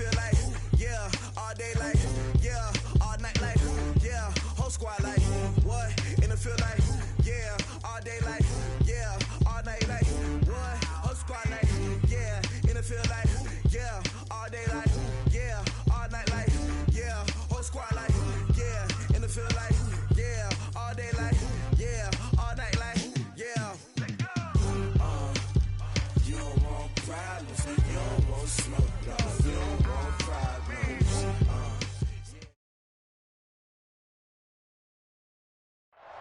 feel like, yeah, all day like, yeah, all night like, yeah, whole squad like, what? And it feel like, yeah, all day like, yeah, all night like, what? Whole squad like, yeah, and it feel like, yeah, all day like, yeah, all night like, yeah, whole squad like, yeah, and it feel like, yeah, all day like, yeah, all night like, yeah. You don't want problems, you don't want smoke, no, you don't want problems.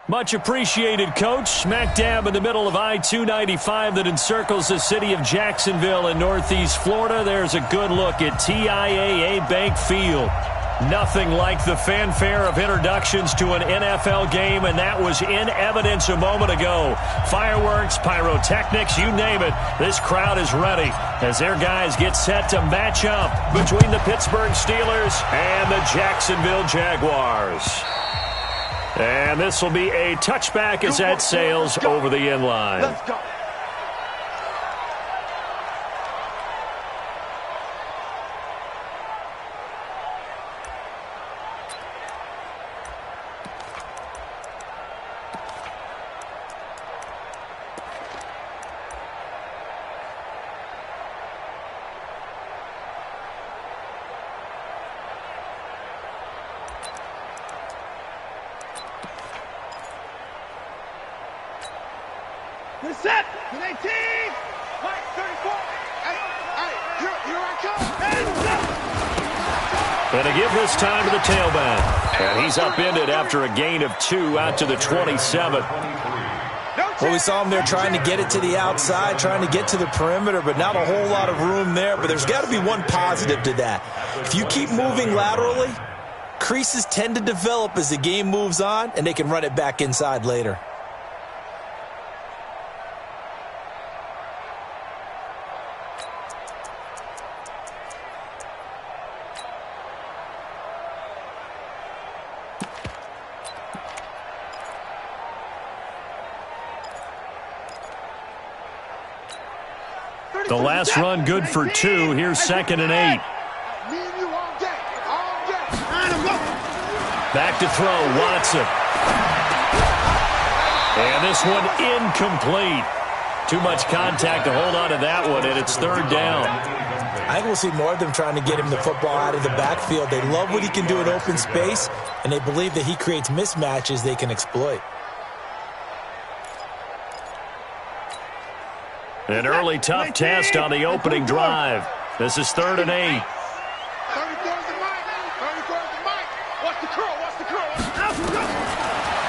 Much appreciated, Coach. Smack dab in the middle of I-295 that encircles the city of Jacksonville in Northeast Florida. There's a good look at TIAA Bank Field. Nothing like the fanfare of introductions to an NFL game, and that was in evidence a moment ago. Fireworks, pyrotechnics, you name it. This crowd is ready as their guys get set to match up between the Pittsburgh Steelers and the Jacksonville Jaguars. And this will be a touchback as that sails over the end line. Let's go. Good set. Good 18. Right, 34. Hey, here I come. And to give this time to the tailback. And he's upended after a gain of 2 out to the 27. Well, we saw him there trying to get it to the outside, trying to get to the perimeter, but not a whole lot of room there. But there's got to be one positive to that. If you keep moving laterally, creases tend to develop as the game moves on, and they can run it back inside later. The last run good for 2. Here's 2nd and 8. Back to throw, Watson. And this one incomplete. Too much contact to hold on to that one, and it's 3rd down. I think we'll see more of them trying to get him the football out of the backfield. They love what he can do in open space, and they believe that he creates mismatches they can exploit. An early tough test on the opening drive. This is 3rd and 8.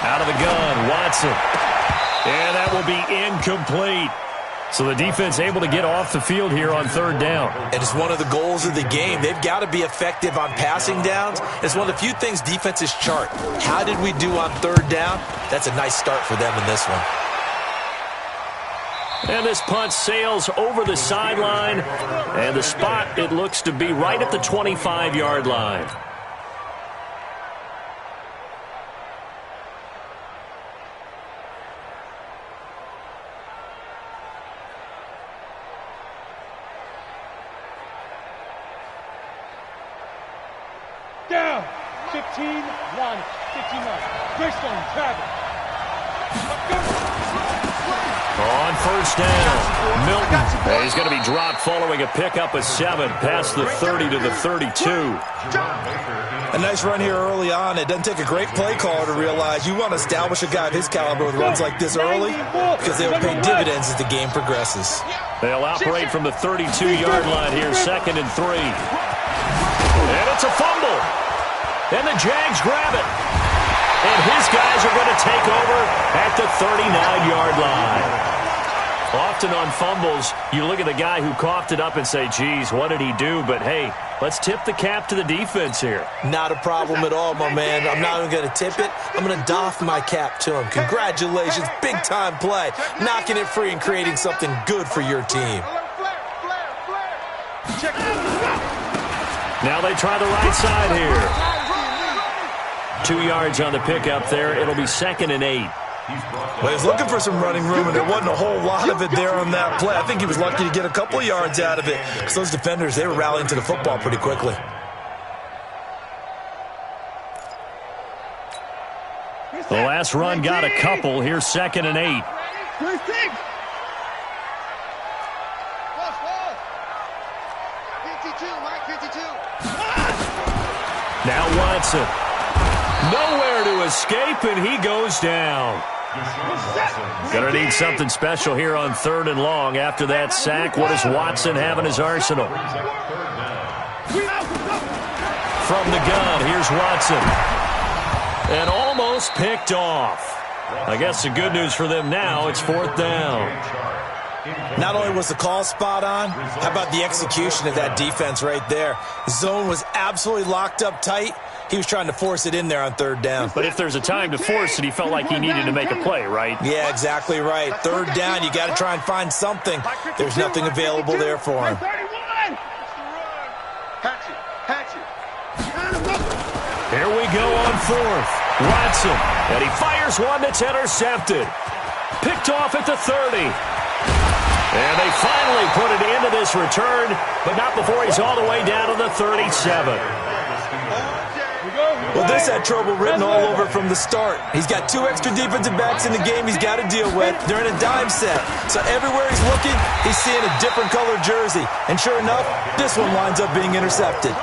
Out of the gun, Watson. And that will be incomplete. So the defense able to get off the field here on 3rd down. And it's one of the goals of the game. They've got to be effective on passing downs. It's one of the few things defenses chart. How did we do on 3rd down? That's a nice start for them in this one. And this punt sails over the sideline. And the spot, it looks to be right at the 25-yard line. Down. 15-1. 15-1. Greystone, travel. On 1st down, Milton. He's going to be dropped following a pickup of 7 past the 30 to the 32. A nice run here early on. It doesn't take a great play caller to realize you want to establish a guy of his caliber with runs like this early because they'll pay dividends as the game progresses. They'll operate from the 32-yard line here, 2nd and 3. And it's a fumble. And the Jags grab it. And his guys are going to take over at the 39-yard line. Often on fumbles, you look at the guy who coughed it up and say, geez, what did he do? But, hey, let's tip the cap to the defense here. Not a problem at all, my man. I'm not even going to tip it. I'm going to doff my cap to him. Congratulations, big-time play. Knocking it free and creating something good for your team. Now they try the right side here. 2 yards on the pickup there. It'll be 2nd and 8. Well, he was looking for some running room, and there wasn't a whole lot of it there on that play. I think he was lucky to get a couple of yards out of it because those defenders, they were rallying to the football pretty quickly. The last run got a couple. Here's 2nd and 8. Now Watson. Nowhere to escape, and he goes down. Gonna need something special here on 3rd and long. After that sack, what does Watson have in his arsenal? From the gun, here's Watson. And almost picked off. I guess the good news for them now, it's 4th down. Not only was the call spot on, how about the execution of that defense right there? The zone was absolutely locked up tight. He was trying to force it in there on 3rd down. But if there's a time to force it, he felt like he needed to make a play, right? Yeah, exactly right. 3rd down, you got to try and find something. There's nothing available there for him. Here we go on 4th. Watson, and he fires one that's intercepted. Picked off at the 30. And they finally put it into this return, but not before he's all the way down to the 37. Well, this had trouble written all over from the start. He's got 2 extra defensive backs in the game he's got to deal with. They're in a dime set. So everywhere he's looking, he's seeing a different colored jersey. And sure enough, this one winds up being intercepted.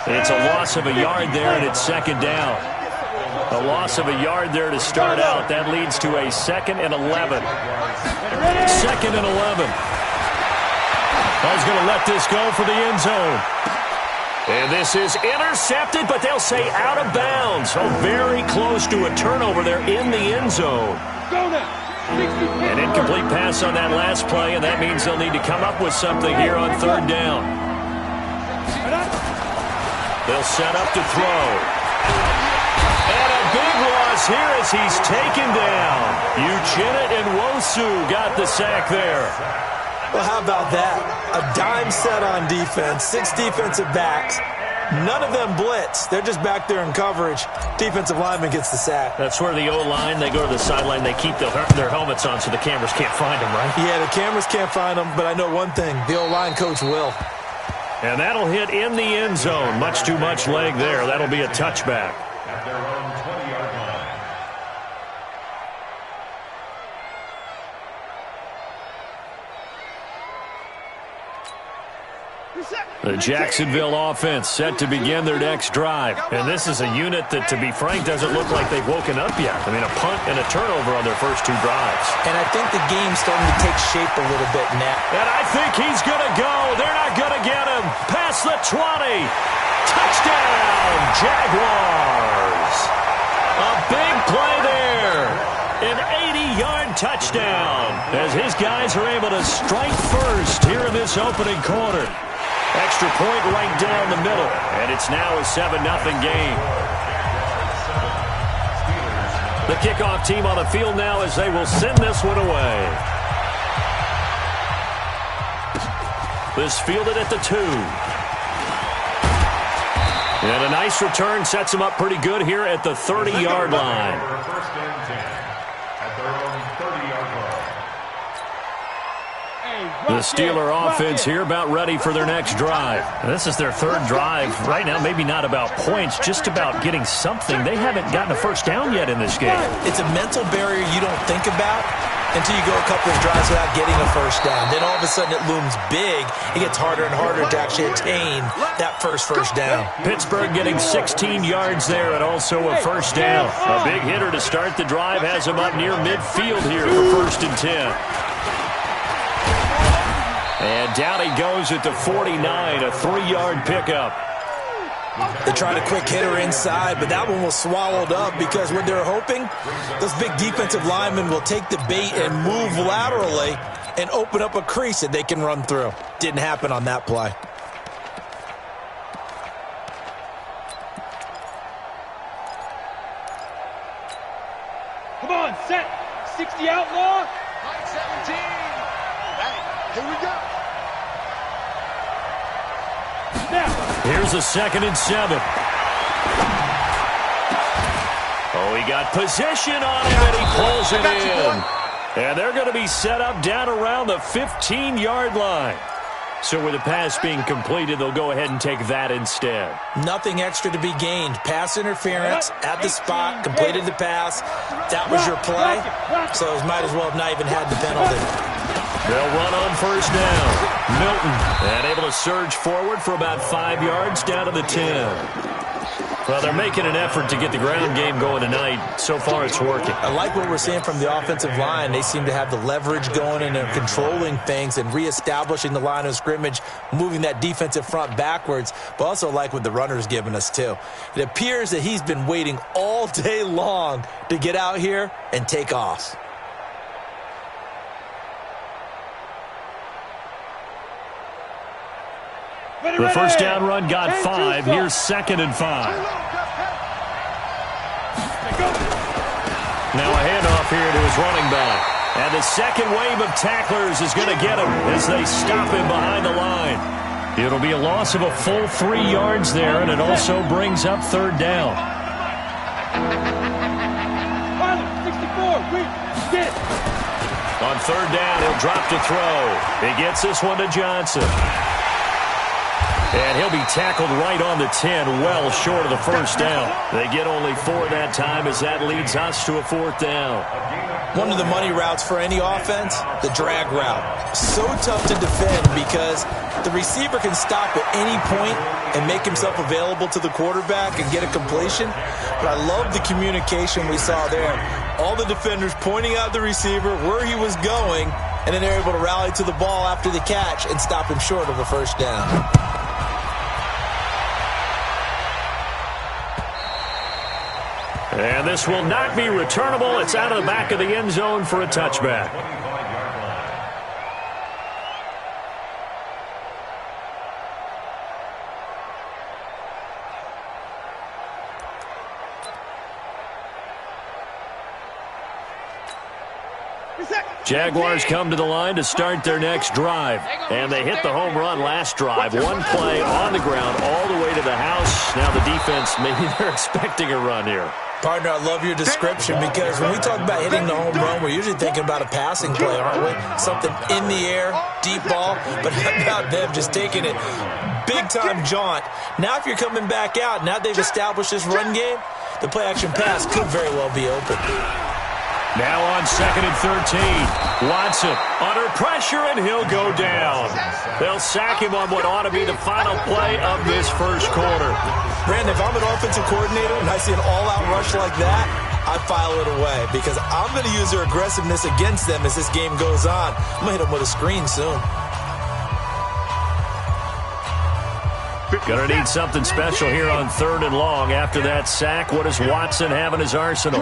It's a loss of a yard there, and it's 2nd down. A loss of a yard there to start out. That leads to a 2nd and 11. 2nd and 11. Ball's going to let this go for the end zone. And this is intercepted, but they'll say out of bounds. So very close to a turnover there in the end zone. An incomplete pass on that last play, and that means they'll need to come up with something here on 3rd down. They'll set up to throw. And a big loss here as he's taken down. Uchenna and Wosu got the sack there. Well, how about that? A dime set on defense, 6 defensive backs. None of them blitz. They're just back there in coverage. Defensive lineman gets the sack. That's where the O-line, they go to the sideline, they keep their helmets on so the cameras can't find them, right? Yeah, the cameras can't find them, but I know one thing. The O-line coach will. And that'll hit in the end zone. Much too much leg there. That'll be a touchback. The Jacksonville offense set to begin their next drive. And this is a unit that, to be frank, doesn't look like they've woken up yet. I mean, a punt and a turnover on their first 2 drives. And I think the game's starting to take shape a little bit now. And I think he's going to go. They're not going to get him. Past the 20. Touchdown, Jaguars. A big play there. An 80-yard touchdown as his guys are able to strike first here in this opening quarter. Extra point right down the middle, and it's now a 7-0 game. The kickoff team on the field now as they will send this one away. This fielded at the 2. And a nice return sets him up pretty good here at the 30-yard line. The Steeler offense here about ready for their next drive. And this is their 3rd drive. Right now, maybe not about points, just about getting something. They haven't gotten a first down yet in this game. It's a mental barrier you don't think about until you go a couple of drives without getting a first down. Then all of a sudden it looms big. It gets harder and harder to actually attain that first down. Pittsburgh getting 16 yards there and also a first down. A big hitter to start the drive has him up near midfield here for 1st and 10. And down he goes at the 49, a 3-yard pickup. They tried a quick hitter inside, but that one was swallowed up because what they're hoping, those big defensive linemen will take the bait and move laterally and open up a crease that they can run through. Didn't happen on that play. Come on, set. 60 outlaw. 17. Hey, here we go. Now. Here's a 2nd and 7. A Oh, he got position on him, and he pulls it in. And they're going to be set up down around the 15-yard line. So with the pass being completed, they'll go ahead and take that instead. Nothing extra to be gained. Pass interference at the spot, completed the pass. That was your play, so it might as well have not even had the penalty. They'll run on first down. Milton, and able to surge forward for about 5 yards down to the 10. Well, they're making an effort to get the ground game going tonight. So far, it's working. I like what we're seeing from the offensive line. They seem to have the leverage going, and they're controlling things and reestablishing the line of scrimmage, moving that defensive front backwards, but also like what the runner's giving us, too. It appears that he's been waiting all day long to get out here and take off. The first down run got 5. Here's 2nd and 5. Now a handoff here to his running back. And the second wave of tacklers is going to get him as they stop him behind the line. It'll be a loss of a full 3 yards there, and it also brings up 3rd down. 64, on 3rd down, he'll drop to throw. He gets this one to Johnson. And he'll be tackled right on the 10, well short of the first down. They get only 4 that time as that leads us to a 4th down. One of the money routes for any offense, the drag route. So tough to defend because the receiver can stop at any point and make himself available to the quarterback and get a completion. But I love the communication we saw there. All the defenders pointing out the receiver, where he was going, and then they're able to rally to the ball after the catch and stop him short of a first down. And this will not be returnable. It's out of the back of the end zone for a touchback. Jaguars come to the line to start their next drive. And they hit the home run last drive. One play on the ground all the way to the house. Now the defense, maybe they're expecting a run here. Partner, I love your description because when we talk about hitting the home run, we're usually thinking about a passing play, aren't we? Something in the air, deep ball, but how about them just taking it big-time jaunt. Now if you're coming back out, now they've established this run game, the play-action pass could very well be open. Now on 2nd and 13. Watson under pressure, and he'll go down. They'll sack him on what ought to be the final play of this first quarter. Brandon, if I'm an offensive coordinator and I see an all-out rush like that, I file it away because I'm going to use their aggressiveness against them as this game goes on. I'm going to hit them with a screen soon. Going to need something special here on 3rd and long. After that sack, what does Watson have in his arsenal?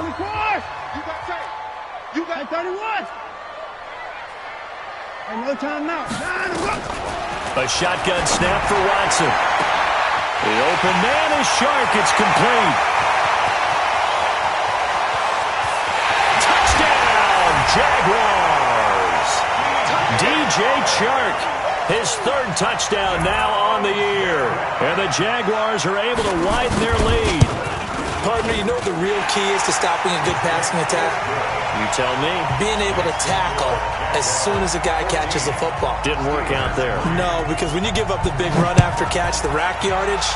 You got 31. And no timeout. A shotgun snap for Watson. The open man is Shark. It's complete. Touchdown, Jaguars. DJ Chark, his 3rd touchdown now on the year. And the Jaguars are able to widen their lead. Partner, you know what the real key is to stopping a good passing attack? You tell me. Being able to tackle as soon as a guy catches the football. Didn't work out there. No, because when you give up the big run after catch, the rack yardage,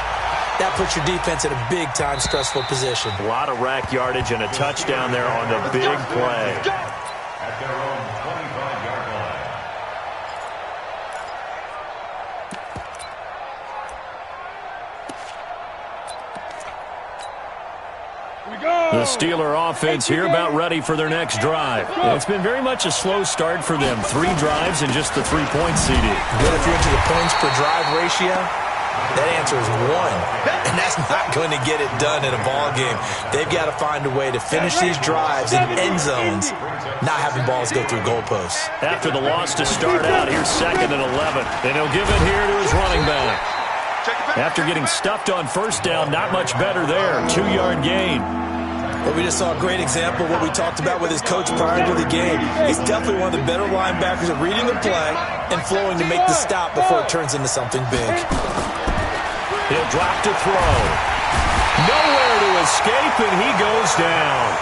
that puts your defense in a big-time stressful position. A lot of rack yardage and a touchdown there on the big play. The Steeler offense here about ready for their next drive. It's been very much a slow start for them. 3 drives and just the 3-point CD. But if you're into the points per drive ratio, that answer is 1. And that's not going to get it done in a ball game. They've got to find a way to finish these drives in end zones, not having balls go through goalposts. After the loss to start out, here's 2nd and 11. Then he'll give it here to his running back. After getting stuffed on first down, not much better there. 2-yard gain. But we just saw a great example of what we talked about with his coach prior to the game. He's definitely one of the better linebackers at reading the play and flowing to make the stop before it turns into something big. He'll drop to throw. Nowhere to escape, open. He goes down.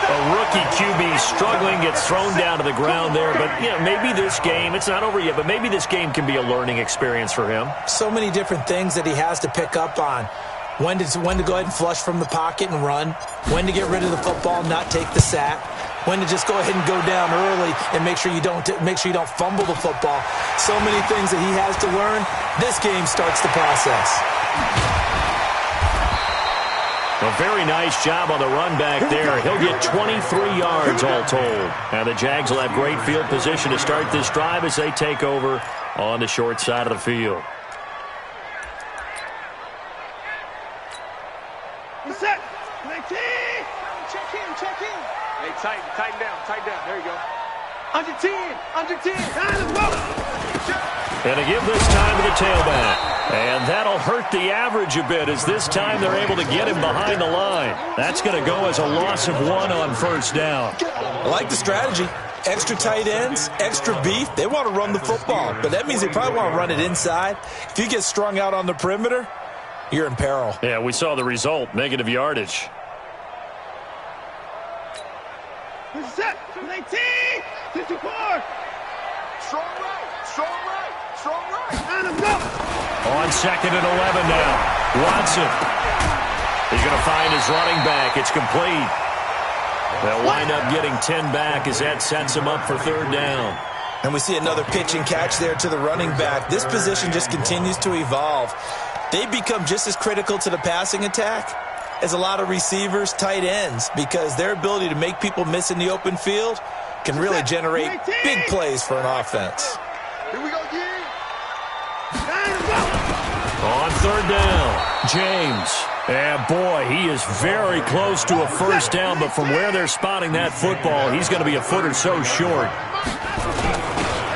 A rookie QB struggling, gets thrown down to the ground there. But, you know, maybe this game, it's not over yet, but maybe this game can be a learning experience for him. So many different things that he has to pick up on. When to go ahead and flush from the pocket and run. When to get rid of the football and not take the sack. When to just go ahead and go down early and make sure you don't fumble the football. So many things that he has to learn. This game starts the process. A very nice job on the run back there. He'll get 23 yards all told. And the Jags will have great field position to start this drive as they take over on the short side of the field. Set. 19. Check in. Hey, tighten down. There you go. Under 10. And to give this time to the tailback. And that'll hurt the average a bit as this time they're able to get him behind the line. That's going to go as a loss of 1 on first down. I like the strategy. Extra tight ends, extra beef. They want to run the football, but that means they probably want to run it inside. If you get strung out on the perimeter, you're in peril. Yeah, we saw the result, negative yardage. Set. 19. 54. Strong right. And go. On 2nd and 11 now. Watson. He's going to find his running back. It's complete. They'll wind up getting 10 back as that sets him up for 3rd down. And we see another pitch and catch there to the running back. This position just continues to evolve. They become just as critical to the passing attack as a lot of receivers, tight ends, because their ability to make people miss in the open field can really generate big plays for an offense. Here we go, On 3rd down, James. And boy, he is very close to a first down, but from where they're spotting that football, he's going to be a foot or so short.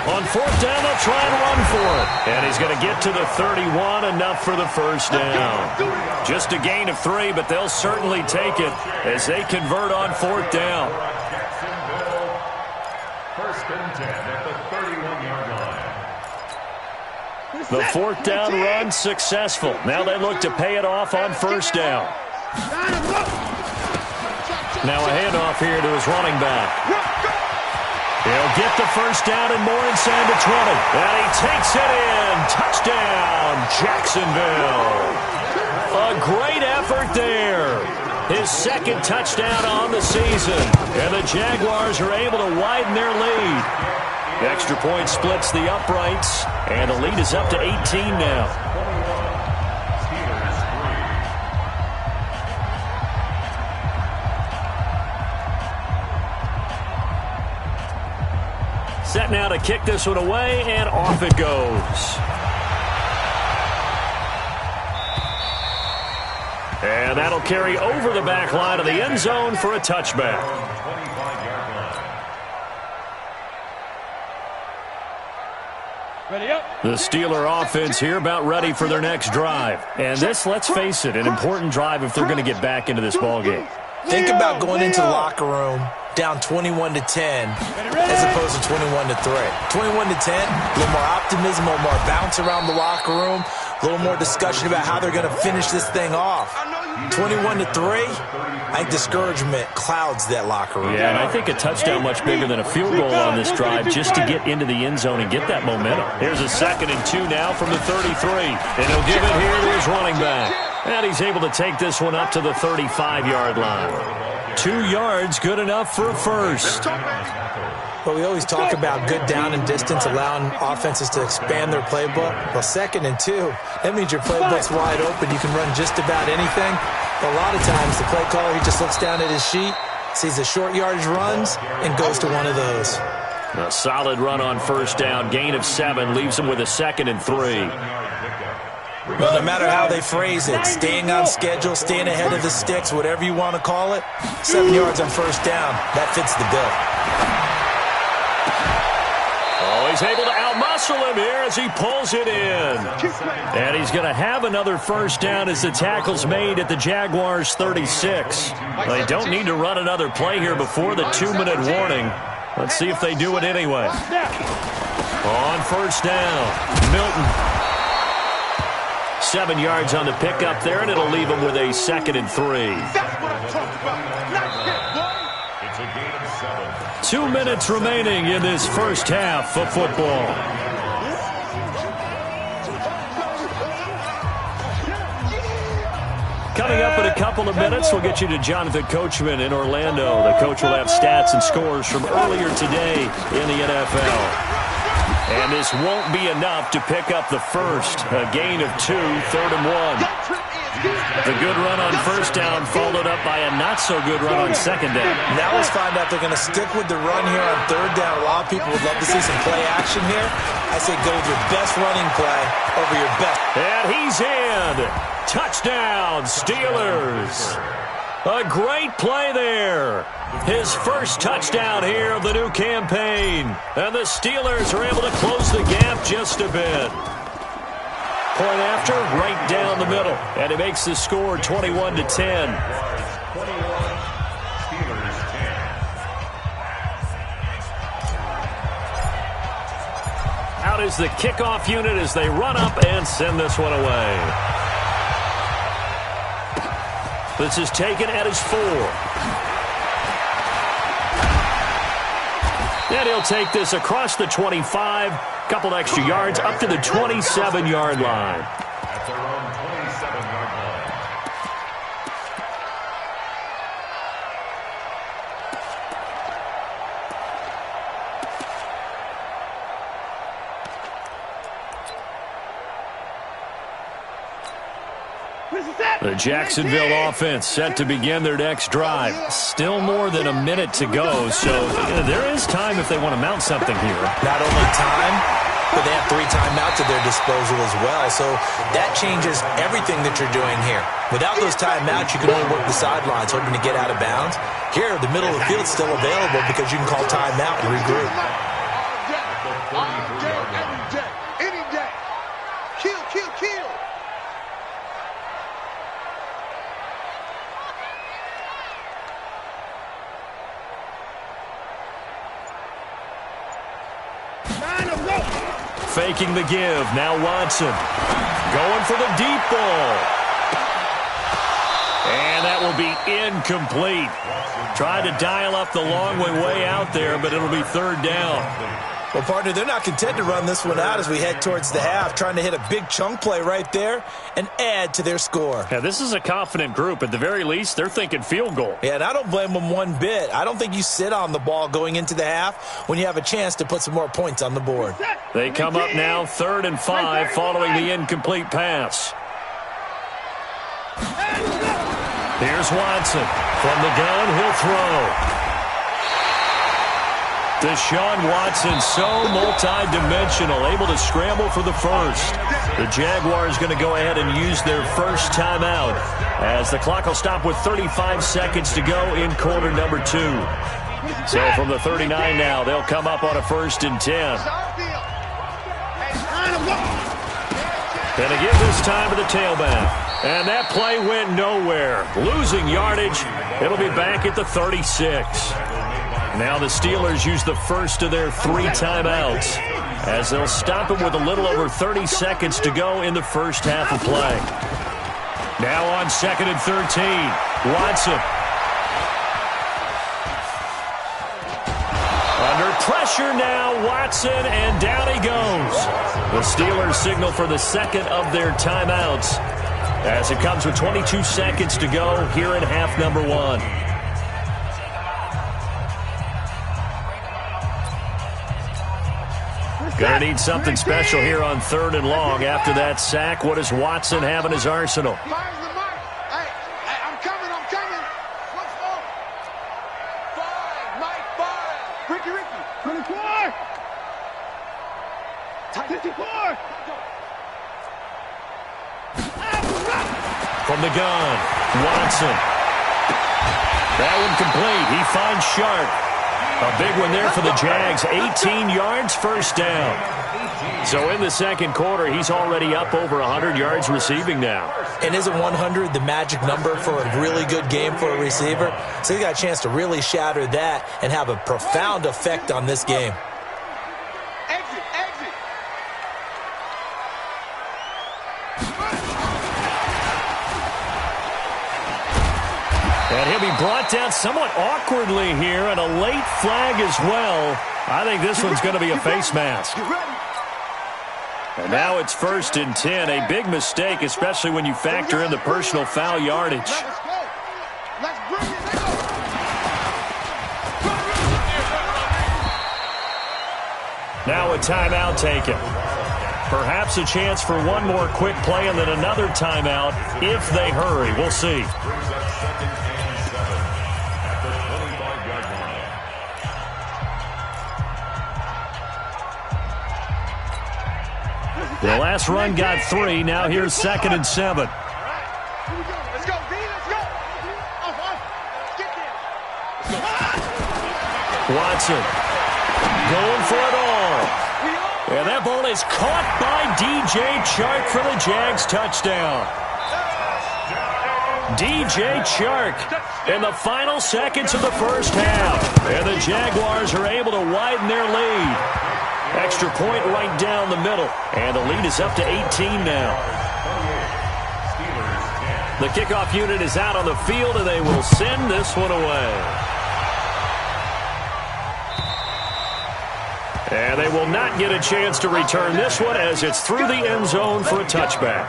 On 4th down, they'll try and run for it. And he's going to get to the 31, enough for the first down. Just a gain of 3, but they'll certainly take it as they convert on 4th down. First and 10 at the 31-yard line. The 4th down run successful. Now they look to pay it off on first down. Now a handoff here to his running back. He'll get the first down and more inside the 20. And he takes it in. Touchdown, Jacksonville. A great effort there. His 2nd touchdown on the season. And the Jaguars are able to widen their lead. The extra point splits the uprights, and the lead is up to 18 now. Set now to kick this one away, and off it goes. And that'll carry over the back line of the end zone for a touchback. The Steeler offense here about ready for their next drive. And this, let's face it, an important drive if they're going to get back into this ballgame. Think about going into the locker room down 21-10 as opposed to 21-3. 21-10, a little more optimism, a little more bounce around the locker room, a little more discussion about how they're going to finish this thing off. 21-3, I think discouragement clouds that locker room. Yeah, and I think a touchdown much bigger than a field goal on this drive just to get into the end zone and get that momentum. Here's a 2nd and 2 now from the 33. And he'll give it here to his running back. And he's able to take this one up to the 35-yard line. 2 yards, good enough for a first. But we always talk about good down and distance, allowing offenses to expand their playbook. Well, 2nd and 2, that means your playbook's wide open. You can run just about anything. But a lot of times, the play caller, he just looks down at his sheet, sees the short yardage runs, and goes to one of those. A solid run on first down, gain of 7, leaves him with a 2nd and 3. Well, no matter how they phrase it, staying on schedule, staying ahead of the sticks, whatever you want to call it, 7 yards on first down, that fits the bill. Oh, he's able to outmuscle him here as he pulls it in. And he's going to have another first down as the tackle's made at the Jaguars' 36. They don't need to run another play here before the 2-minute warning. Let's see if they do it anyway. On first down, Milton. 7 yards on the pickup there, and it'll leave him with a 2nd and 3. It's a game of 7. 2 minutes remaining in this first half of football. Coming up in a couple of minutes, we'll get you to Jonathan Coachman in Orlando. The coach will have stats and scores from earlier today in the NFL. And this won't be enough to pick up the first. A gain of 2, 3rd and 1. The good run on first down followed up by a not-so-good run on second down. Now let's find out they're going to stick with the run here on third down. A lot of people would love to see some play action here. I say go with your best running play over your best. And he's in. Touchdown, Steelers. A great play there. His first touchdown here of the new campaign. And the Steelers are able to close the gap just a bit. Point after, right down the middle. And it makes the score 21-10. 21, Steelers 10. Out is the kickoff unit as they run up and send this one away. This is taken at his 4. And he'll take this across the 25. Couple extra yards up to the 27-yard line. At their own 27-yard line. The Jacksonville offense set to begin their next drive. Still more than a minute to go, so there is time if they want to mount something here. Not only time, but they have 3 timeouts at their disposal as well, so that changes everything that you're doing here. Without those timeouts, you can only work the sidelines, hoping to get out of bounds. Here, the middle of the field's still available because you can call timeout and regroup. Any day. Kill. Faking the give. Now Watson. Going for the deep ball. And that will be incomplete. Tried to dial up the long way out there, but it'll be 3rd down. Well, partner, they're not content to run this one out as we head towards the half, trying to hit a big chunk play right there and add to their score. Yeah, this is a confident group. At the very least, they're thinking field goal. Yeah, and I don't blame them one bit. I don't think you sit on the ball going into the half when you have a chance to put some more points on the board. They come up now 3rd and 5 following the incomplete pass. Here's Watson. From the gun, he'll throw. Deshaun Watson, so multi-dimensional, able to scramble for the first. The Jaguars going to go ahead and use their first timeout as the clock will stop with 35 seconds to go in quarter number 2. So from the 39 now, they'll come up on a 1st and 10. Going to give this time to the tailback. And that play went nowhere. Losing yardage. It'll be back at the 36. Now the Steelers use the first of their 3 timeouts as they'll stop him with a little over 30 seconds to go in the first half of play. Now on 2nd and 13, Watson. Under pressure now, Watson, and down he goes. The Steelers signal for the second of their timeouts as it comes with 22 seconds to go here in half number 1. Gonna need something special here on 3rd and long. After that sack, what does Watson have in his arsenal? Fires the mark. Hey, I'm coming. What's up? 5, Mike, 5. Ricky. 24. 54. From the gun, Watson. That one complete. He finds Sharp. A big one there for the Jags. 18 yards, first down. So in the second quarter, he's already up over 100 yards receiving now. And isn't 100 the magic number for a really good game for a receiver? So he got a chance to really shatter that and have a profound effect on this game. Exit. And he'll be brought down somewhat awkwardly here, and a late flag as well. I think this one's going to be a face mask. And now it's 1st and 10. A big mistake, especially when you factor in the personal foul yardage. Let's bring it. Now a timeout taken. Perhaps a chance for one more quick play and then another timeout if they hurry. We'll see. The last run got 3. Now here's 2nd and 7. Let's go, D. Let's go. Get there. Watson going for it all. And that ball is caught by DJ Chark for the Jags touchdown. DJ Chark in the final seconds of the first half. And the Jaguars are able to widen their lead. Extra point right down the middle. And the lead is up to 18 now. The kickoff unit is out on the field, and they will send this one away. And they will not get a chance to return this one as it's through the end zone for a touchback.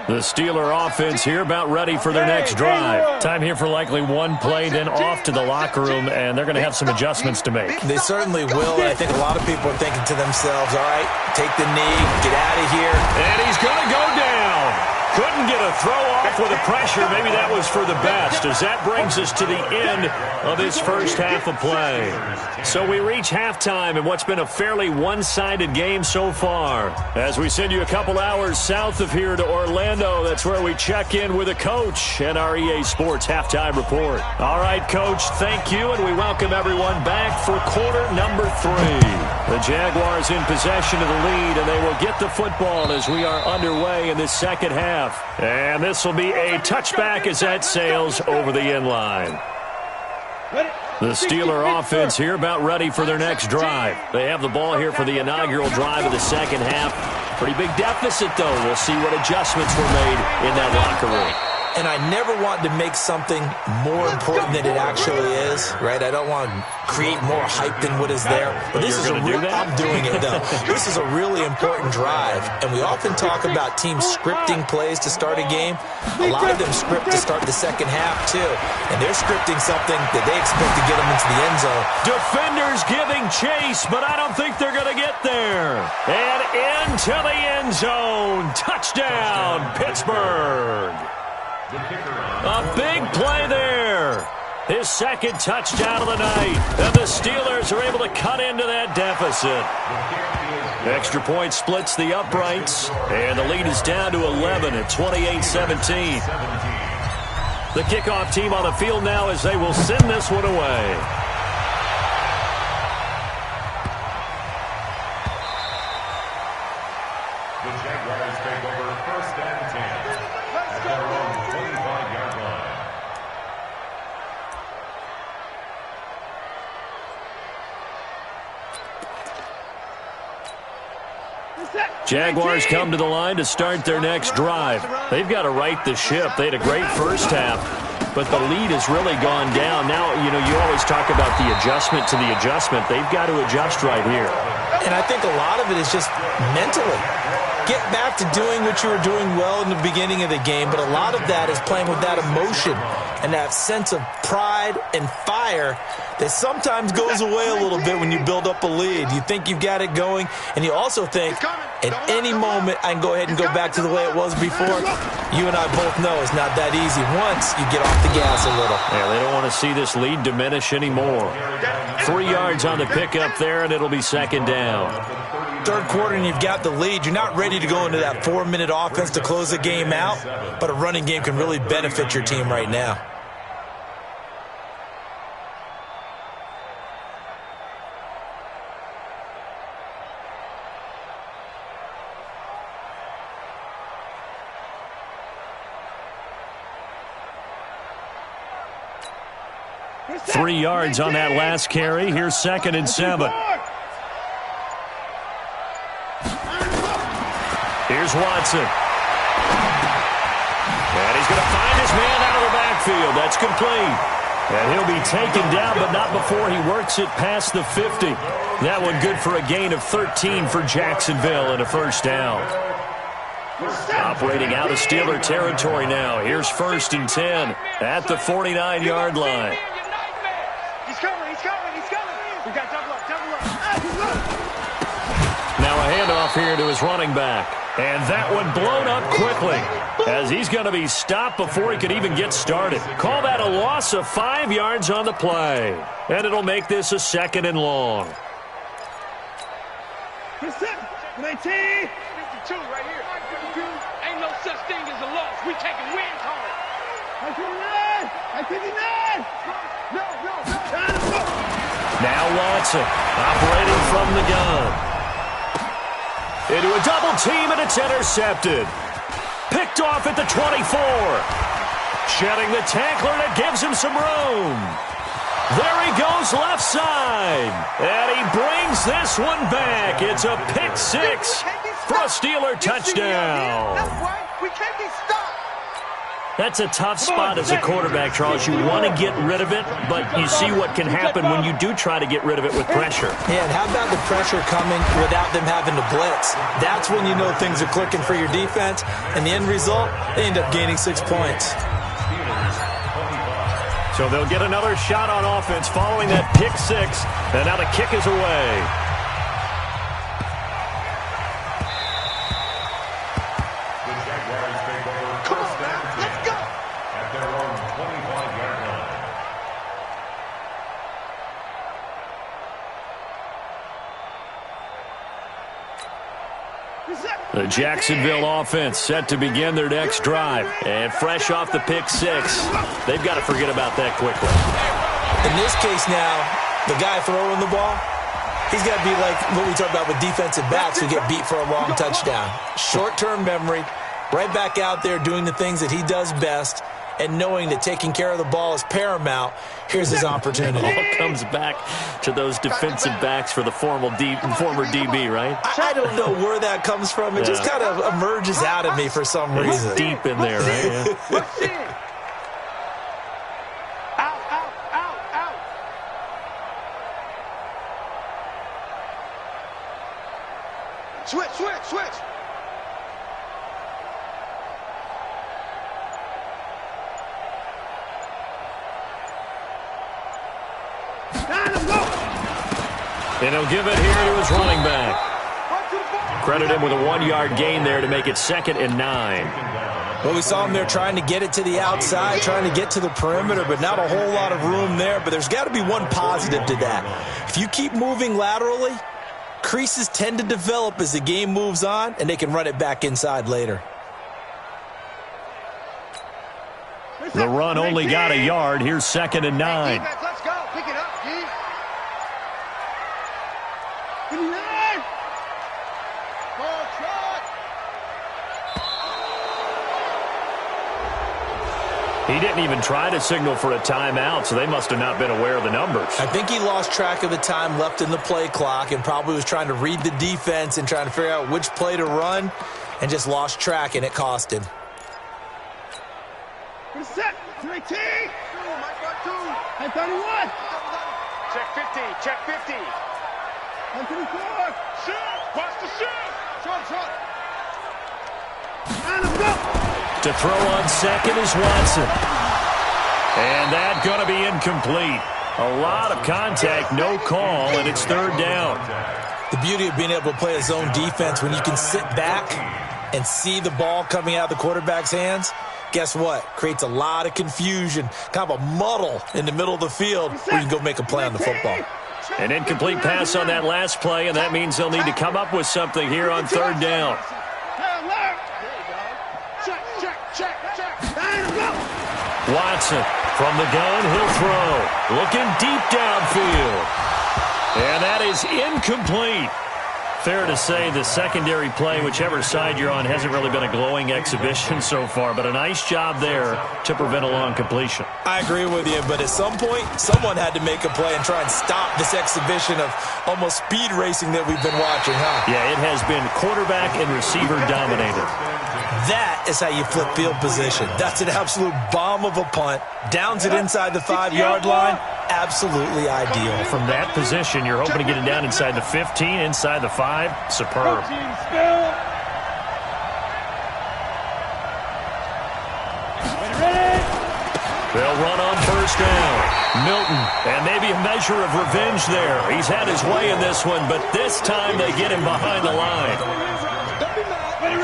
The Steeler offense here about ready for their next drive. Time here for likely one play, then off to the locker room, and they're going to have some adjustments to make. They certainly will. I think a lot of people are thinking to themselves, all right, take the knee, get out of here. And he's going to go down. Couldn't get a throw off with the pressure. Maybe that was for the best, as that brings us to the end of this first half of play. So we reach halftime in what's been a fairly one-sided game so far. As we send you a couple hours south of here to Orlando, that's where we check in with a coach and our EA Sports Halftime Report. All right, Coach, thank you, and we welcome everyone back for quarter number 3. The Jaguars in possession of the lead, and they will get the football as we are underway in this second half. And this will be a touchback as that sails over the end line. The Steeler offense here about ready for their next drive. They have the ball here for the inaugural drive of the second half. Pretty big deficit, though. We'll see what adjustments were made in that locker room. And I never want to make something more important than it actually is, right? I don't want to create more hype than what is there. But this is a real, I'm doing it, though. This is a really important drive. And we often talk about teams scripting plays to start a game. A lot of them script to start the second half, too. And they're scripting something that they expect to get them into the end zone. Defenders giving chase, but I don't think they're going to get there. And into the end zone. Touchdown, Pittsburgh. A big play there. His second touchdown of the night. And the Steelers are able to cut into that deficit. Extra point splits the uprights. And the lead is down to 11 at 28-17. The kickoff team on the field now as they will send this one away. The Jaguars take over 1st and 10 at their own 25-yard line. Jaguars come to the line to start their next drive. They've got to right the ship. They had a great first half, but the lead has really gone down. Now, you know, you always talk about the adjustment to the adjustment. They've got to adjust right here. And I think a lot of it is just mentally. Get back to doing what you were doing well in the beginning of the game, but a lot of that is playing with that emotion and that sense of pride and fire that sometimes goes away a little bit when you build up a lead. You think you've got it going, and you also think, at any moment, I can go ahead and go back to the way it was before. You and I both know it's not that easy once you get off the gas a little. Yeah, they don't want to see this lead diminish anymore. 3 yards on the pickup there, and it'll be second down. Third quarter and you've got the lead. You're not ready to go into that 4-minute offense to close the game out, but a running game can really benefit your team right now. Three yards on that last carry. Here's second and 7. Here's Here's Watson. And he's going to find his man out of the backfield. That's complete. And he'll be taken down, but not before he works it past the 50. That one good for a gain of 13 for Jacksonville and a first down. Operating out of Steeler territory now. Here's 1st and 10 at the 49-yard line. He's coming. We got double up. Now a handoff here to his running back. And that one blown up quickly as he's going to be stopped before he could even get started. Call that a loss of 5 yards on the play. And it'll make this a 2nd and long. 19. 52 right here. 52. Ain't no such thing as a loss. We taking wins home. 59. No. Now Watson operating from the gun. Into a double team, and it's intercepted. Picked off at the 24. Shedding the tackler, and it gives him some room. There he goes left side. And he brings this one back. It's a pick 6 for a Steeler touchdown. That's right. We can't be stopped. That's a tough spot as a quarterback, Charles. You want to get rid of it, but you see what can happen when you do try to get rid of it with pressure. Yeah, and how about the pressure coming without them having to blitz? That's when you know things are clicking for your defense, and the end result, they end up gaining 6 points. So they'll get another shot on offense following that pick 6, and now the kick is away. The Jacksonville offense set to begin their next drive. And fresh off the pick 6, they've got to forget about that quickly. In this case now, the guy throwing the ball, he's got to be like what we talk about with defensive backs who get beat for a long touchdown. Short-term memory, right back out there doing the things that he does best, and knowing that taking care of the ball is paramount. Here's his opportunity. It all comes back to those defensive backs for the former DB, right? I don't know where that comes from. It just kind of emerges out of me for some reason. It's deep in there, right? Yeah. Out. Switch. And he'll give it here to his running back. Credit him with a 1-yard gain there to make it 2nd and 9. Well, we saw him there trying to get it to the outside, trying to get to the perimeter, but not a whole lot of room there. But there's got to be one positive to that. If you keep moving laterally, creases tend to develop as the game moves on, and they can run it back inside later. The run only got a yard. Here's 2nd and 9. Let's go. Pick it up, G. He didn't even try to signal for a timeout, so they must have not been aware of the numbers. I think he lost track of the time left in the play clock and probably was trying to read the defense and trying to figure out which play to run and just lost track, and it cost him. Set. 3 T. 31. Check 50. 134. Shoot. Watch the shoot. Short. And a go. To throw on 2nd is Watson. And that's going to be incomplete. A lot of contact, no call, and it's 3rd down. The beauty of being able to play a zone defense when you can sit back and see the ball coming out of the quarterback's hands, guess what? Creates a lot of confusion, kind of a muddle in the middle of the field where you can go make a play on the football. An incomplete pass on that last play, and that means they'll need to come up with something here on 3rd down. Watson from the gun, he'll throw. Looking deep downfield. And that is incomplete. Fair to say the secondary play, whichever side you're on, hasn't really been a glowing exhibition so far, but a nice job there to prevent a long completion. I agree with you, but at some point, someone had to make a play and try and stop this exhibition of almost speed racing that we've been watching, huh? Yeah, it has been quarterback and receiver dominated. That is how you flip field position. That's an absolute bomb of a punt. Downs it inside the 5-yard line. Absolutely ideal. From that position, you're hoping to get it down inside the 15, inside the 5. Superb. They'll run on first down. Milton, and maybe a measure of revenge there. He's had his way in this one, but this time they get him behind the line.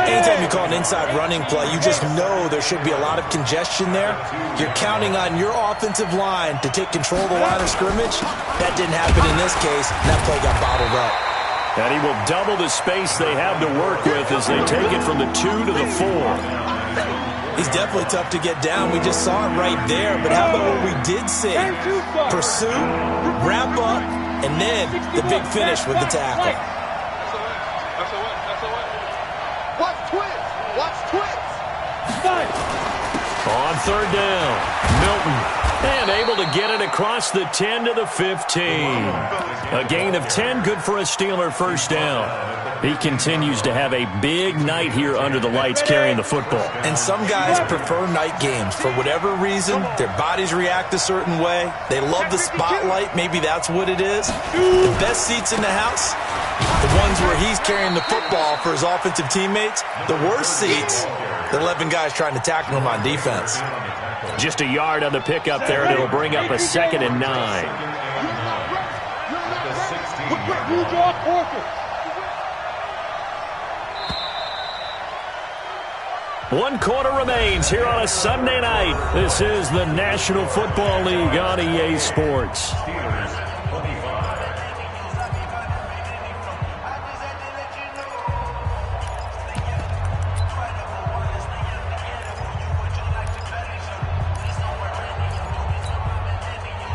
Anytime you call an inside running play, you just know there should be a lot of congestion there. You're counting on your offensive line to take control of the line of scrimmage. That didn't happen in this case. That play got bottled up. And he will double the space they have to work with as they take it from the 2 to the 4. He's definitely tough to get down. We just saw it right there. But how about what we did see? Pursue, wrap up, and then the big finish with the tackle. Watch twins! Watch twins! On third down, Milton, and able to get it across the 10 to the 15. A gain of 10, good for a Steeler first down. He continues to have a big night here under the lights carrying the football. And some guys prefer night games. For whatever reason, their bodies react a certain way. They love the spotlight. Maybe that's what it is. The best seats in the house, the ones where he's carrying the football for his offensive teammates. The worst seats, the 11 guys trying to tackle him on defense. Just a yard on the pickup there, and it'll bring up a 2nd and 9. You draw quarters. 1 quarter remains here on a Sunday night. This is the National Football League on EA Sports.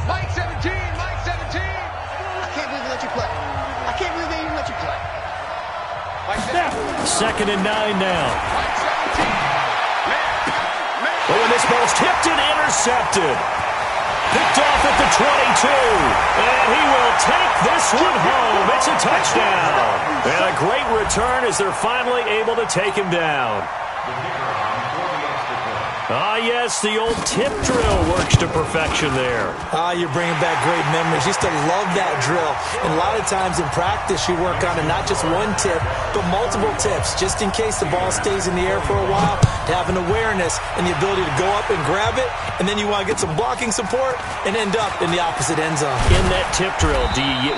Mike 17, Mike 17. I can't believe they let you play. I can't believe they even let you play. Mike 17. 2nd and 9 now. Mike 17. Oh, and this ball's tipped and intercepted. Picked off at the 22. And he will take this one home. It's a touchdown. And a great return as they're finally able to take him down. Ah, yes, the old tip drill works to perfection there. Ah, you're bringing back great memories. Used to love that drill. And a lot of times in practice, you work on it, not just one tip, but multiple tips, just in case the ball stays in the air for a while, to have an awareness and the ability to go up and grab it, and then you want to get some blocking support and end up in the opposite end zone. In that tip drill,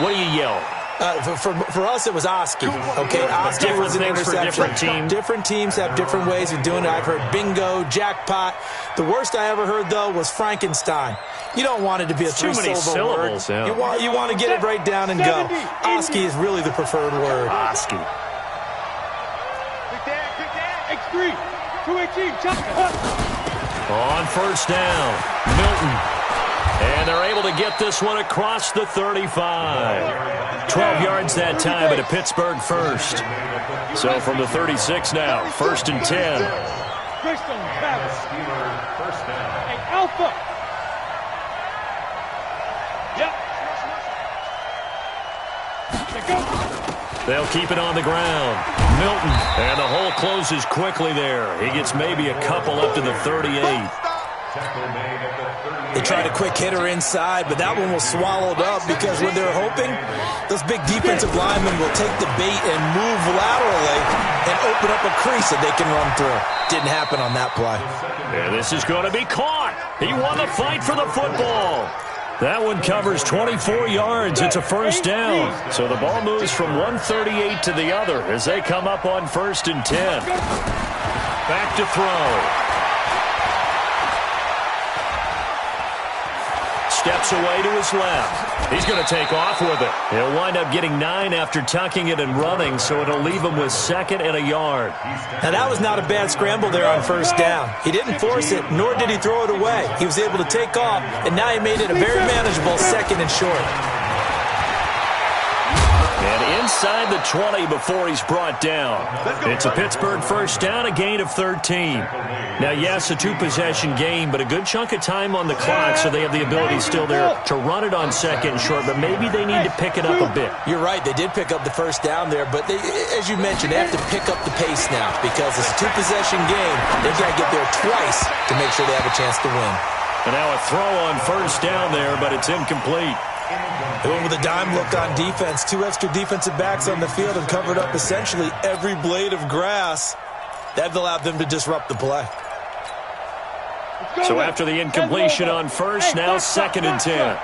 what do you yell? For us, it was Oski. Okay, Oski was an interception. Different teams. Different teams have different ways of doing it. I've heard bingo, jackpot. The worst I ever heard, though, was Frankenstein. You don't want it to be a three-syllable word. Yeah. You want to get it right down and go. Oski is really the preferred word. Oski. Big Dan, X3, 218, On first down, Milton. And they're able to get this one across the 35. 12 yards that time, but a Pittsburgh first. So from the 36 now, 1st and 10. First down. Hey, Alpha. Yep. They'll keep it on the ground. Milton, and the hole closes quickly there. He gets maybe a couple up to the 38. Tackle made at the 38. They tried a quick hitter inside, but that one was swallowed up because when they're hoping, those big defensive linemen will take the bait and move laterally and open up a crease that they can run through. Didn't happen on that play. And this is going to be caught. He won the fight for the football. That one covers 24 yards. It's a first down. So the ball moves from 138 to the other as they come up on 1st and 10. Back to throw. Steps away to his left. He's going to take off with it. He'll wind up getting 9 after tucking it and running, so it'll leave him with 2nd and a yard. Now, that was not a bad scramble there on first down. He didn't force it, nor did he throw it away. He was able to take off, and now he made it a very manageable 2nd and short. And inside the 20 before he's brought down. It's a Pittsburgh first down, a gain of 13. Now, yes, a two-possession game, but a good chunk of time on the clock, so they have the ability still there to run it on second and short, but maybe they need to pick it up a bit. You're right. They did pick up the first down there, but as you mentioned, they have to pick up the pace now because it's a two-possession game. They've got to get there twice to make sure they have a chance to win. And now a throw on first down there, but it's incomplete. They went with a dime look on defense. Two extra defensive backs on the field and covered up essentially every blade of grass. That allowed them to disrupt the play. So after the incompletion on first, now 2nd and 10.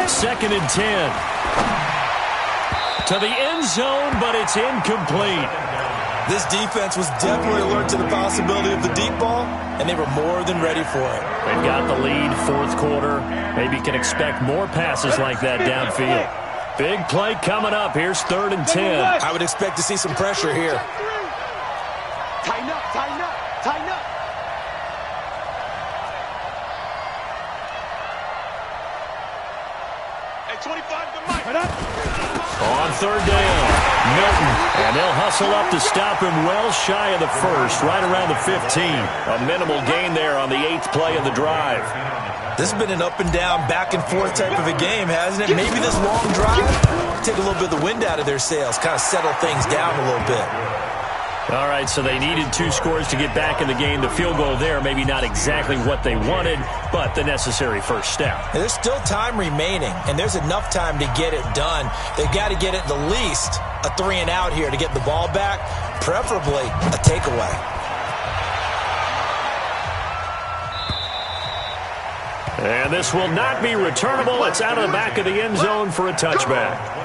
Second and 10. To the end zone, but it's incomplete. This defense was definitely alert to the possibility of the deep ball, and they were more than ready for it. They've got the lead, fourth quarter. Maybe can expect more passes like that downfield. Big play coming up. Here's 3rd and 10. I would expect to see some pressure here. Tighten up, tighten up, tighten up. Hey, 25 to Mike. On 3rd down, Milton. And they'll hustle up to stop him well shy of the first, right around the 15. A minimal gain there on the 8th play of the drive. This has been an up and down, back and forth type of a game, hasn't it? Maybe this long drive take a little bit of the wind out of their sails, kind of settle things down a little bit. All right, so they needed 2 scores to get back in the game. The field goal there, maybe not exactly what they wanted, but the necessary first step. And there's still time remaining, and there's enough time to get it done. They've got to get at the least a 3 and out here to get the ball back, preferably a takeaway. And this will not be returnable. It's out of the back of the end zone for a touchback.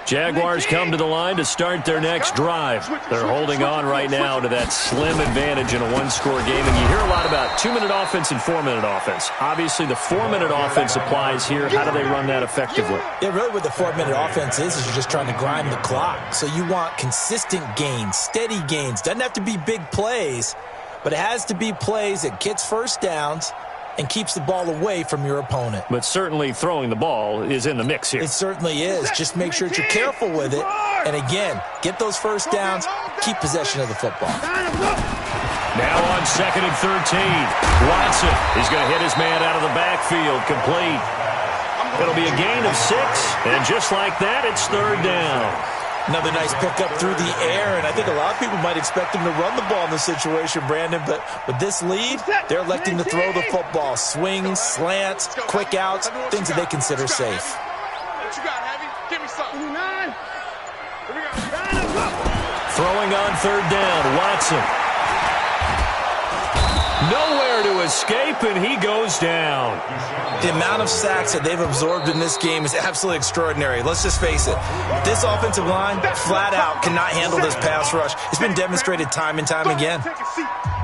Jaguars come to the line to start their next drive. They're holding on right now to that slim advantage in a one-score game. And you hear a lot about 2-minute offense and 4-minute offense. Obviously, the 4-minute offense applies here. How do they run that effectively? Yeah, really what the 4-minute offense is you're just trying to grind the clock. So you want consistent gains, steady gains. Doesn't have to be big plays, but it has to be plays that gets first downs and keeps the ball away from your opponent. But certainly throwing the ball is in the mix here. It certainly is. Just make sure that you're careful with it. And again, get those first downs, keep possession of the football. Now on 2nd and 13. Watson is going to hit his man out of the backfield. Complete. It'll be a gain of 6. And just like that, it's 3rd down. Another nice pickup through the air, and I think a lot of people might expect him to run the ball in this situation, Brandon, but with this lead, they're electing to throw the football. Swings, slants, quick outs, things that they consider safe. What you got, Heavy? Give me something. Throwing on 3rd down, Watson. Nowhere to escape, and he goes down. The amount of sacks that they've absorbed in this game is absolutely extraordinary. Let's just face it. This offensive line, flat out, cannot handle this pass rush. It's been demonstrated time and time again.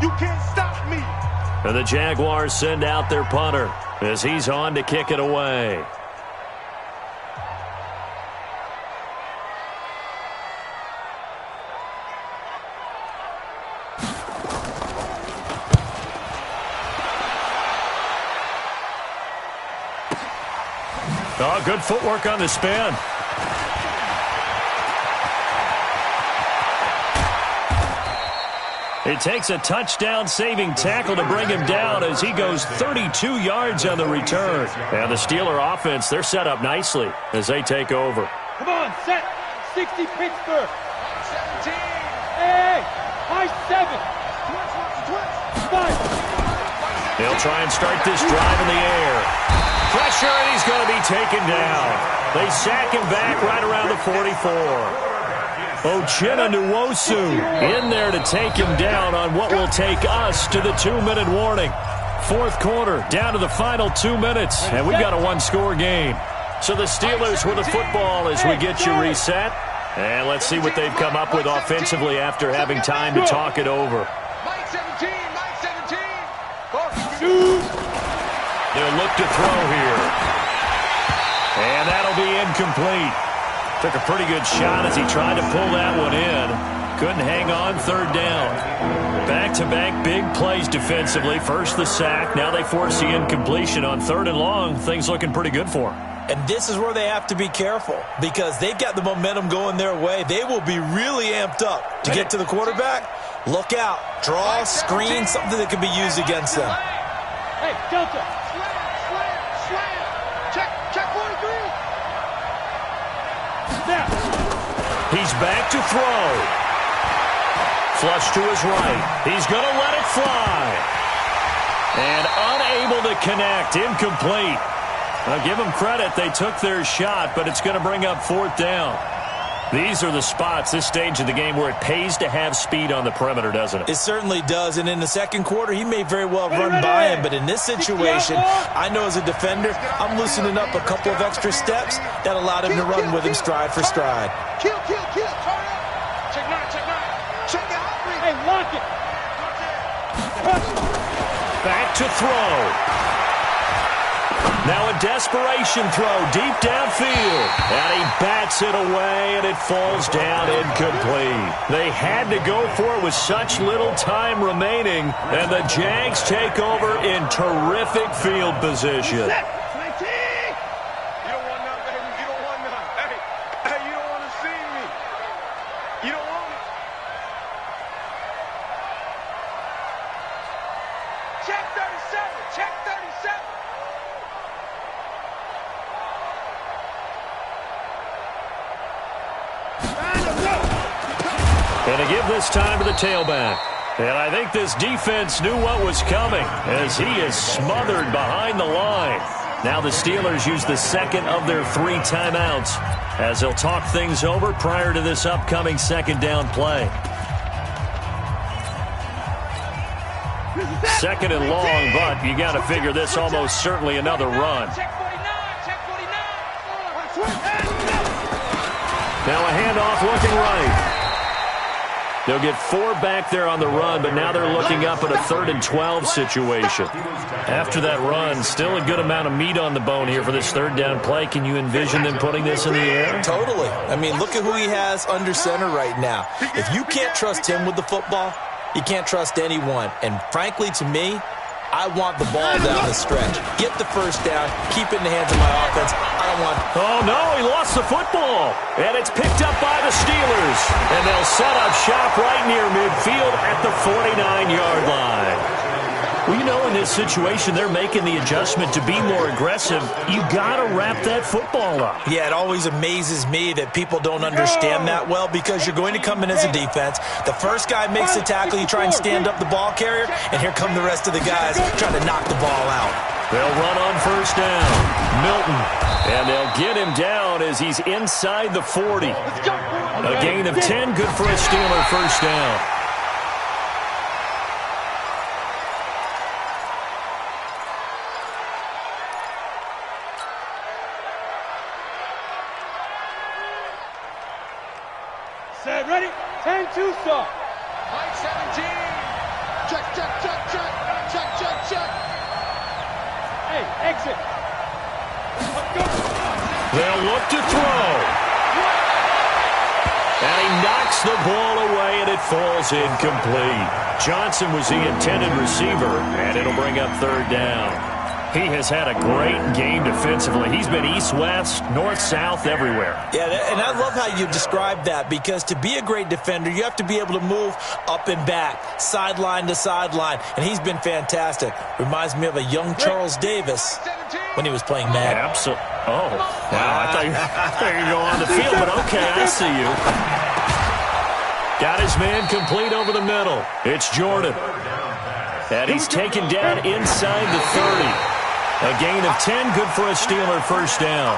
You can't stop me. And the Jaguars send out their punter as he's on to kick it away. Oh, good footwork on the spin. It takes a touchdown-saving tackle to bring him down as he goes 32 yards on the return. And the Steeler offense, they're set up nicely as they take over. Come on, set. 60 Pittsburgh. 17. Hey, high 7. 5. They'll try and start this drive in the air. Pressure, and he's going to be taken down. They sack him back right around the 44. Uchenna Nwosu in there to take him down on what will take us to the 2-minute warning. Fourth quarter, down to the final 2 minutes, and we've got a one-score game. So the Steelers with the football as we get you reset. And let's see what they've come up with offensively after having time to talk it over. Mike 17, Mike 17. They'll look to throw here. And that'll be incomplete. Took a pretty good shot as he tried to pull that one in. Couldn't hang on, third down. Back-to-back big plays defensively. First the sack. Now they force the incompletion on third and long. Things looking pretty good for them. And this is where they have to be careful because they've got the momentum going their way. They will be really amped up to get to the quarterback. Look out. Draw, screen, something that can be used against them. Hey, Delta. Slam. Check 43. Snap. He's back to throw. Flush to his right. He's going to let it fly. And unable to connect. Incomplete. I'll give them credit. They took their shot, but it's going to bring up fourth down. These are the spots, this stage of the game, where it pays to have speed on the perimeter, doesn't it? It certainly does. And in the second quarter, he may very well run by him. But in this situation, I know as a defender, I'm loosening up a couple of extra steps that allowed him to run with him stride for stride. Kill. Turn up. Check nine. Check it out. Hey, lock it. Back to throw. Now a desperation throw deep downfield. And he bats it away, and it falls down incomplete. They had to go for it with such little time remaining, and the Jags take over in terrific field position. And to give this time to the tailback. And I think this defense knew what was coming as he is smothered behind the line. Now the Steelers use the second of their 3 timeouts as they'll talk things over prior to this upcoming second down play. Second and long, but you got to figure this almost certainly another run. Now a handoff looking right. They'll get 4 back there on the run, but now they're looking up at a 3rd and 12 situation. After that run, still a good amount of meat on the bone here for this third down play. Can you envision them putting this in the air? Totally. I mean, look at who he has under center right now. If you can't trust him with the football, you can't trust anyone. And frankly, to me, I want the ball down the stretch. Get the first down. Keep it in the hands of my offense. I don't want... Oh, no, he lost the football. And it's picked up by the Steelers. And they'll set up shop right near midfield at the 49-yard line. Well, you know, in this situation, they're making the adjustment to be more aggressive. You got to wrap that football up. Yeah, it always amazes me that people don't understand that well because you're going to come in as a defense. The first guy makes the tackle, you try and stand up the ball carrier, and here come the rest of the guys trying to knock the ball out. They'll run on first down. Milton. And they'll get him down as he's inside the 40. A gain of 10, good for a Steeler first down. Set, ready? 10-2 start. Mike 17. Check. Hey, exit. They'll look to throw. And he knocks the ball away, and it falls incomplete. Johnson was the intended receiver, and it'll bring up third down. He has had a great game defensively. He's been east-west, north-south, everywhere. Yeah, and I love how you described that because to be a great defender, you have to be able to move up and back, sideline to sideline, and he's been fantastic. Reminds me of a young Charles Davis when he was playing Madden. Absolutely. Oh, wow. I thought you were going to go on the field, but okay, I see you. Got his man complete over the middle. It's Jordan. And he's taken down inside the 30. A gain of 10, good for a Steeler first down.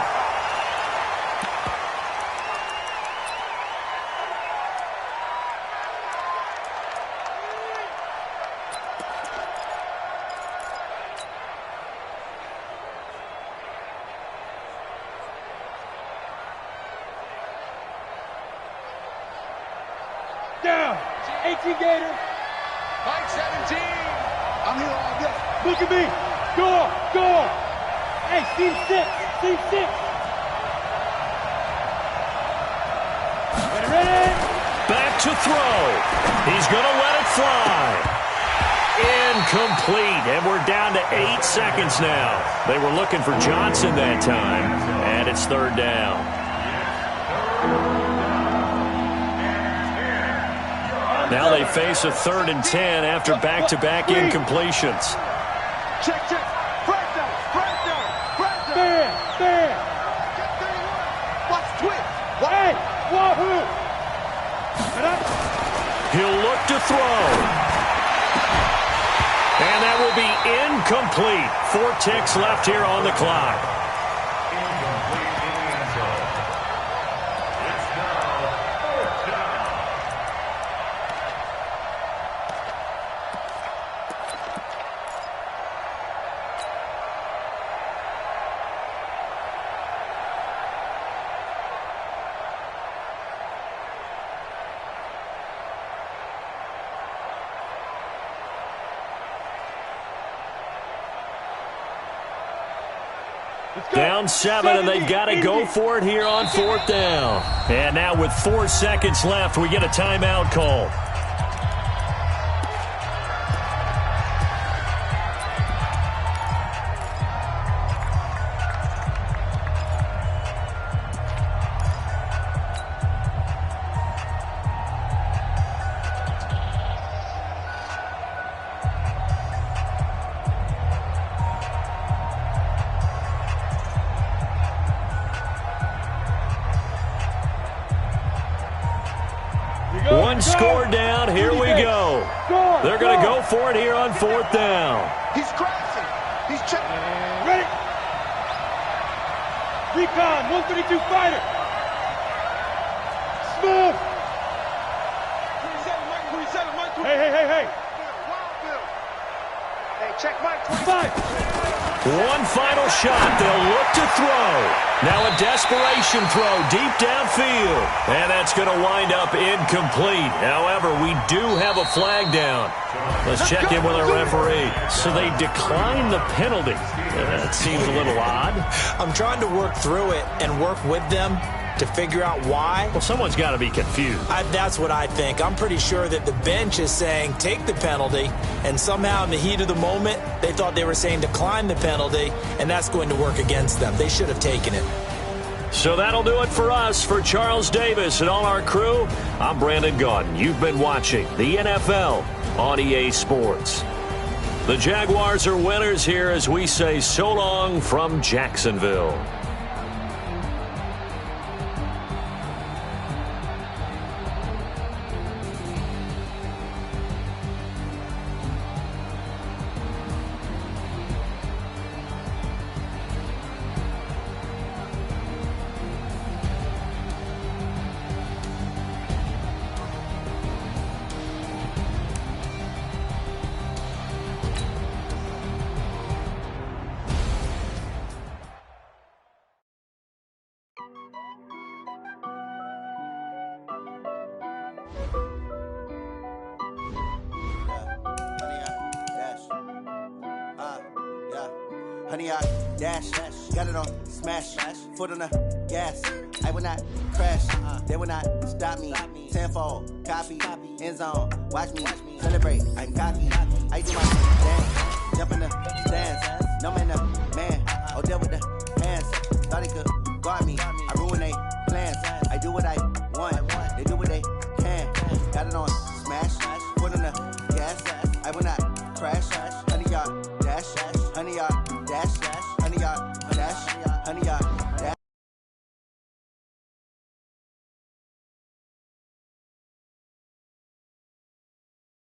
Down. 18 Gator. Mike 17. I'm here all day. Look at me. Go. Hey, C6. to throw. He's going to let it fly. Incomplete, and we're down to 8 seconds now. They were looking for Johnson that time, and it's third down. Now they face a 3rd and 10 after back-to-back incompletions. Check, check. Breakdown, breakdown, breakdown. Stand. Watch twitch. Hey, wahoo. He'll look to throw. And that will be incomplete. 4 ticks left here on the clock. Incomplete in the end zone. It's now 4th down. Down 7, and they've got to go for it here on 4th down. And now with 4 seconds left, we get a timeout call. One score down. Here we go. They're going to go for it here on 4th down. He's crashing. He's checking. Ready? Recon, 132 fighter. Smooth. 27, Mike 27. Hey. Wild Bill. Hey, check Mike 5. One final shot. They'll look to throw. Now a desperation throw deep downfield. And that's going to wind up incomplete. However, we do have a flag down. Let's check in with our referee. So they declined the penalty. That seems a little odd. I'm trying to work through it and work with them to figure out why. Well, someone's got to be confused. That's what I think. I'm pretty sure that the bench is saying take the penalty, and somehow in the heat of the moment, they thought they were saying decline the penalty, and that's going to work against them. They should have taken it. So that'll do it for us. For Charles Davis and all our crew, I'm Brandon Gaudin. You've been watching the NFL on EA Sports. The Jaguars are winners here as we say so long from Jacksonville. Honey, I dash, got it on smash, foot on the gas. I will not crash, they will not stop me. Tenfold, copy, end zone, watch me celebrate. I copy, I do my dance, jump in the stands. No man, the man, oh, deal with the hands. Thought he could guard me, I ruin they plans. I do what I want, they do what they can. Got it on smash, foot on the gas. I will not crash, honey, y'all dash, honey, y'all dash, honey, y'all dash, honey, y'all